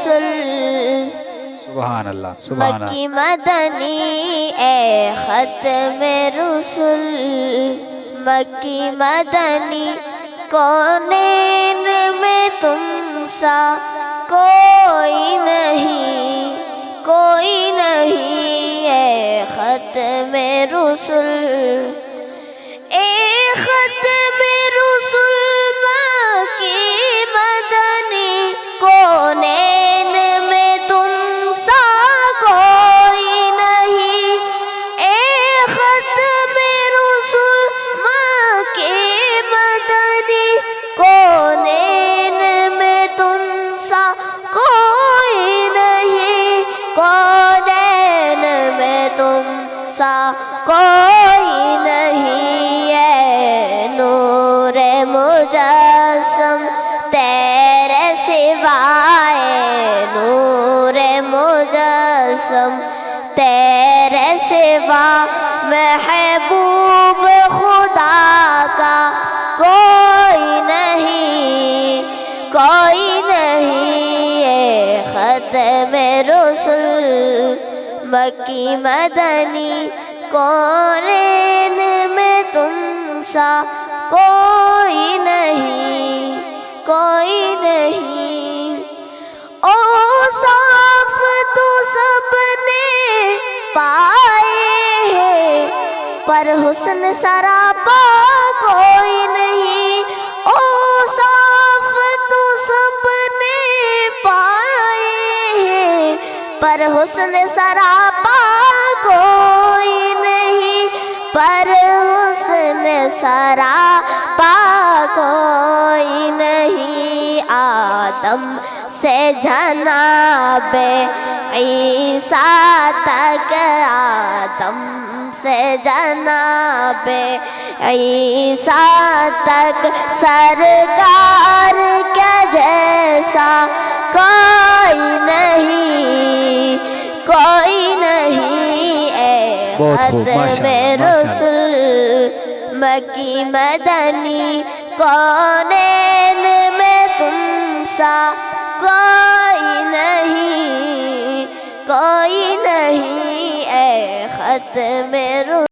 رسل سبحان اللہ سبحان اللہ مکی مدنی اے ختم رسل مکی مدنی کونین میں تم سا کوئی نہیں اے ختم رسل اے ختم رسل مکی مدنی کونین میں تم سا کوئی نہیں اے ختم رسل مکی مدنی کونین میں تم سا کوئی نہیں کونین میں تم سا کوئی نہیں ہے نور مجسم تیرے سوائے نور مجسم تیرے سوا محبوب خدا کا کوئی نہیں ہے ختم رسل مکی مدنی کونین میں تم سا کوئی نہیں اوصاف تو سب نے پائے ہیں پر حسن سراپا کوئی نہیں اوصاف تو سب نے پائے ہیں پر حسن سراپا کوئی نہیں پر حسن سراپا کوئی نہیں آدم سے جناب عیسیٰ تک آدم سے جناب عیسیٰ تک سرکار کے جیسا کوئی نہیں اے ختم رسل مکی مدنی کونین میں تم سا کوئی نہیں اے ختم رسل